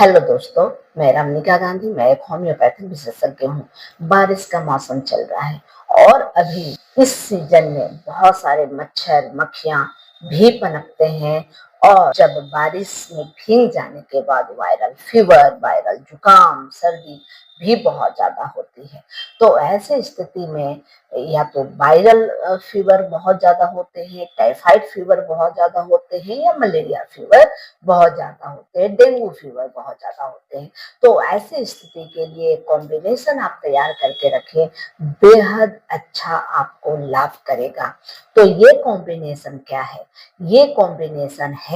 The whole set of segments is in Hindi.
हेलो दोस्तों, मैं रमनिका गांधी। मैं एक होम्योपैथिक विशेषज्ञ हूँ। बारिश का मौसम चल रहा है और अभी इस सीजन में बहुत सारे मच्छर मक्खियाँ भी पनपते हैं। और जब बारिश में भीग जाने के बाद वायरल फीवर, वायरल जुकाम, सर्दी भी बहुत ज्यादा होती है। तो ऐसे स्थिति में या तो वायरल फीवर बहुत ज्यादा होते हैं, टाइफाइड फीवर बहुत ज्यादा होते हैं, या मलेरिया फीवर बहुत ज्यादा होते हैं, डेंगू फीवर बहुत ज्यादा होते हैं। तो ऐसी स्थिति के लिए कॉम्बिनेशन आप तैयार करके रखें, बेहद अच्छा आपको लाभ करेगा। तो ये कॉम्बिनेशन क्या है? ये कॉम्बिनेशन है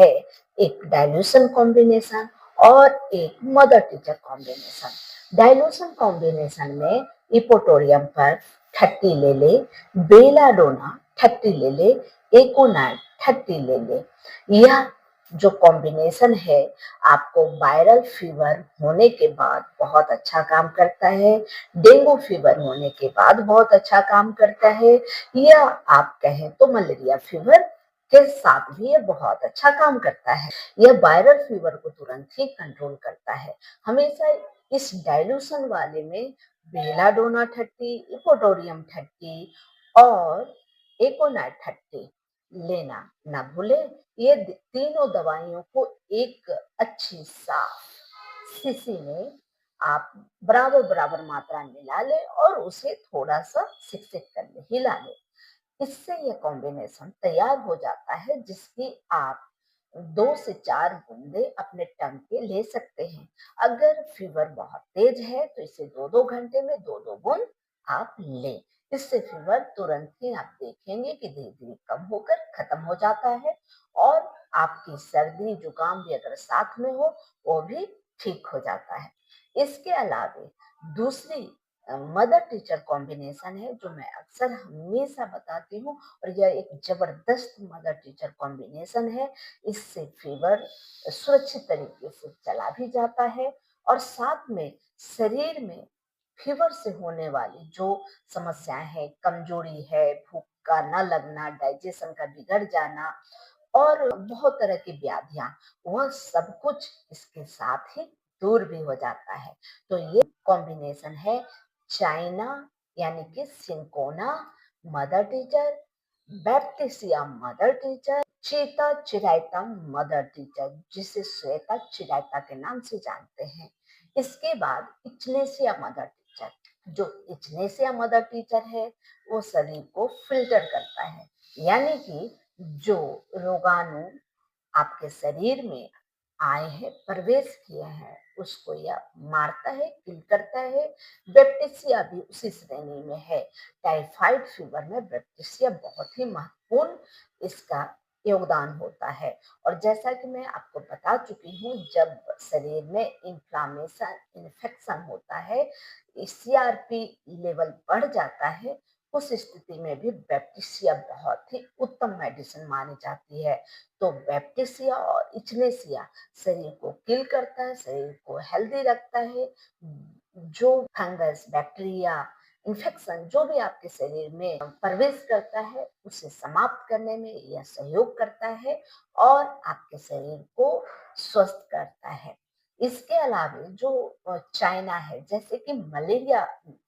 एक डाइल्यूशन कॉम्बिनेशन और एक mother teacher combination. Dilution combination में इपोटोरियम पर 30 ले ले, बेलाडोना 30 ले ले, एकोनाइट 30 ले ले। यह जो कॉम्बिनेशन है आपको वायरल फीवर होने के बाद बहुत अच्छा काम करता है, डेंगू फीवर होने के बाद बहुत अच्छा काम करता है, या आप कहें तो मलेरिया फीवर के साथ भी ये बहुत अच्छा काम करता है। यह वायरल फीवर को तुरंत ही कंट्रोल करता है। हमेशा इस डाइल्यूशन वाले में बेलाडोना 30, इपोटोरियम 30 और एकोनाइट 30 लेना ना भूले। ये तीनों दवाइयों को एक अच्छी साफ शीशी में आप बराबर बराबर मात्रा में मिला ले और उसे थोड़ा सा सिक कर ले, हिला ले। इससे यह कॉम्बिनेशन तैयार हो जाता है जिसकी आप 2 से 4 बूंदे अपने टंग पे ले सकते हैं। अगर फीवर बहुत तेज है तो इसे 2-2 घंटे में 2-2 बूंद आप लें। इससे फीवर तुरंत ही आप देखेंगे कि धीरे धीरे कम होकर खत्म हो जाता है, और आपकी सर्दी जुकाम भी अगर साथ में हो वो भी ठीक हो जाता है। इसके अलावे दूसरी मदर टीचर कॉम्बिनेशन है जो मैं अक्सर हमेशा बताती हूँ, और यह एक जबरदस्त मदर टीचर कॉम्बिनेशन है। इससे फीवर सुरक्षित तरीके से चला भी जाता है, और साथ में शरीर में फीवर से होने वाली जो समस्याएं हैं, कमजोरी है, भूख का न लगना, डाइजेशन का बिगड़ जाना और बहुत तरह की व्याधियां, वह सब कुछ इसके साथ ही दूर भी हो जाता है। तो ये कॉम्बिनेशन है चाइना यानी कि cinchona mother teacher, Baptisia mother teacher, चीता चिराइता मदर टीचर, जिसे श्वेता चिराइता के नाम से जानते हैं। इसके बाद इचनेसिया मदर टीचर। जो इचनेसिया मदर टीचर है वो शरीर को फिल्टर करता है, यानी कि जो रोगाणु आपके शरीर में आए हैं, प्रवेश किए हैं, उसको यह मारता है, किल करता है। बैप्टिसिया भी उसी श्रेणी में है। टाइफाइड फीवर में बैप्टिसिया बहुत ही महत्वपूर्ण इसका योगदान होता है। और जैसा कि मैं आपको बता चुकी हूँ, जब शरीर में इन्फ्लामेशन इन्फेक्शन होता है, सीआरपी लेवल बढ़ जाता है, उस स्थिति में भी बैप्टिसिया बहुत ही उत्तम मेडिसिन मानी जाती है। तो बैप्टिसिया और इचनेसिया शरीर को किल करता है, शरीर को हेल्दी रखता है। जो फंगस, बैक्टीरिया, इन्फेक्शन जो भी आपके शरीर में प्रवेश करता है उसे समाप्त करने में यह सहयोग करता है और आपके शरीर को स्वस्थ करता है। इसके अलावा जो चाइना है, जैसे कि मलेरिया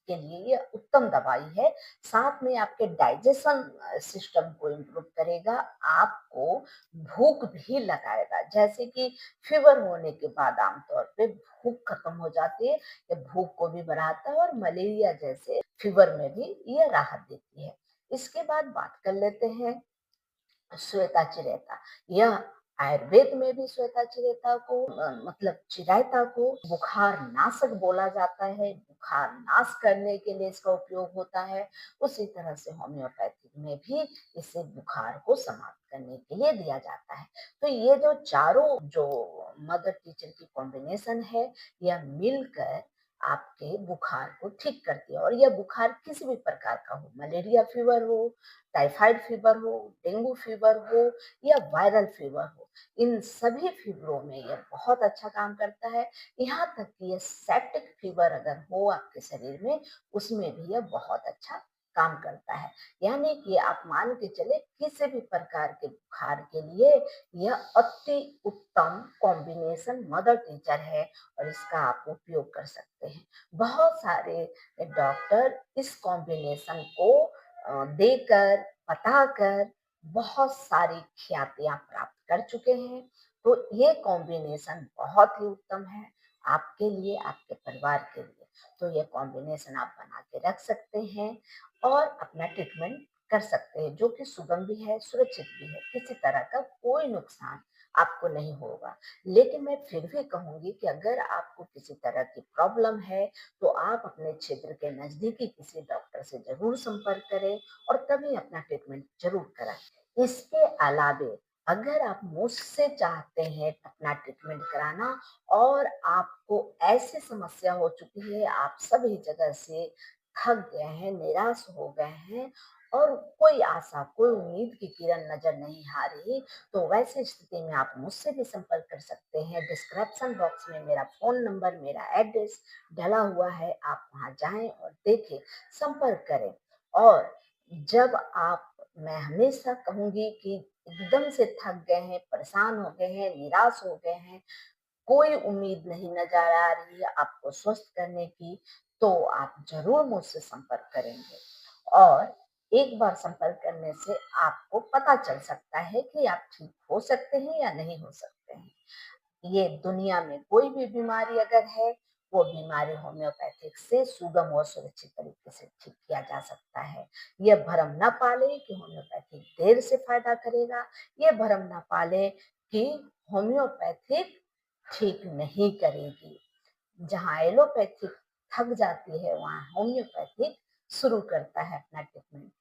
के लिए यह उत्तम दवाई है। साथ में आपके डाइजेशन सिस्टम को इम्प्रूव करेगा, आपको भूख भी लगाएगा। जैसे कि फीवर होने के बाद आमतौर पे भूख खत्म हो जाती है, ये भूख को भी बढ़ाता है और मलेरिया जैसे फीवर में भी ये राहत देती है। इसके बाद बात कर लेते हैं श्वेता चिरेता। यह आयुर्वेद में भी श्वेता चिरेता को मतलब चिरायता को बुखार नाशक बोला जाता है, बुखार नाश करने के लिए इसका उपयोग होता है। उसी तरह से होम्योपैथिक में भी इसे बुखार को समाप्त करने के लिए दिया जाता है। तो ये जो चारों जो मदर टीचर की कॉम्बिनेशन है, यह मिलकर आपके बुखार को ठीक करती है। और यह बुखार किसी भी प्रकार का हो, मलेरिया फीवर हो, टाइफाइड फीवर हो, डेंगू फीवर हो या वायरल फीवर हो, इन सभी फीवरों में यह बहुत अच्छा काम करता है। यहाँ तक कि यह सेप्टिक फीवर अगर हो आपके शरीर में, उसमें भी यह बहुत अच्छा काम करता है। यानी कि आप मान के चले किसी भी प्रकार के बुखार के लिए यह अति उत्तम कॉम्बिनेशन मदर टीचर है और इसका आप उपयोग कर सकते हैं। बहुत सारे डॉक्टर इस कॉम्बिनेशन को देकर, बताकर बहुत सारी ख्यातियाँ प्राप्त कर चुके हैं। तो ये कॉम्बिनेशन बहुत ही उत्तम है आपके लिए, आपके परिवार के लिए। तो ये कॉम्बिनेशन आप बना के रख सकते हैं और अपना ट्रीटमेंट कर सकते हैं, जो कि सुगम भी है, सुरक्षित भी है, किसी तरह का कोई नुकसान आपको नहीं होगा। लेकिन मैं फिर भी कहूँगी कि अगर आपको किसी तरह की प्रॉब्लम है, तो आप अपने क्षेत्र के नज़दीकी किसी डॉक्टर से ज़रूर संपर्क करें और तभी अपना ट्रीटमेंट ज़रूर कराएँ। इसके अलावे अगर आप मुझसे चाहते हैं अपना ट्रीटमेंट कराना और आपको ऐसी समस्या हो चुकी है, आप सभी जगह से थक गए हैं, निराश हो गए हैं और कोई आशा, कोई उम्मीद की किरण नज़र नहीं आ रही, तो वैसी स्थिति में आप मुझसे भी संपर्क कर सकते हैं। डिस्क्रिप्शन बॉक्स में मेरा फ़ोन नंबर, मेरा एड्रेस डला हुआ है, आप वहाँ जाएँ और देखें, संपर्क करें। और जब आप मैं हमेशा कहूँगी कि एकदम से थक गए हैं, परेशान हो गए हैं, निराश हो गए हैं, कोई उम्मीद नहीं नज़र आ रही है आपको स्वस्थ करने की, तो आप ज़रूर मुझसे संपर्क करेंगे। और एक बार संपर्क करने से आपको पता चल सकता है कि आप ठीक हो सकते हैं या नहीं हो सकते हैं। ये दुनिया में कोई भी बीमारी अगर है, वो बीमारी होम्योपैथिक से सुगम और सुरक्षित तरीके से ठीक किया जा सकता है। ये भ्रम ना पाले कि होम्योपैथिक देर से फ़ायदा करेगा, ये भ्रम ना पाले कि होम्योपैथिक ठीक नहीं करेगी। जहाँ एलोपैथिक थक जाती है, वहाँ होम्योपैथिक शुरू करता है अपना ट्रीटमेंट।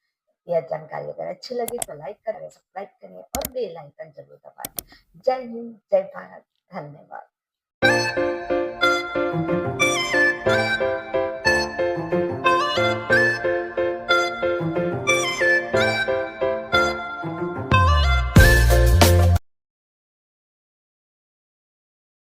यह जानकारी अगर अच्छी लगी तो लाइक करें, सब्सक्राइब करें और बेल आइकन ज़रूर दबा दें। जय हिंद, जय भारत।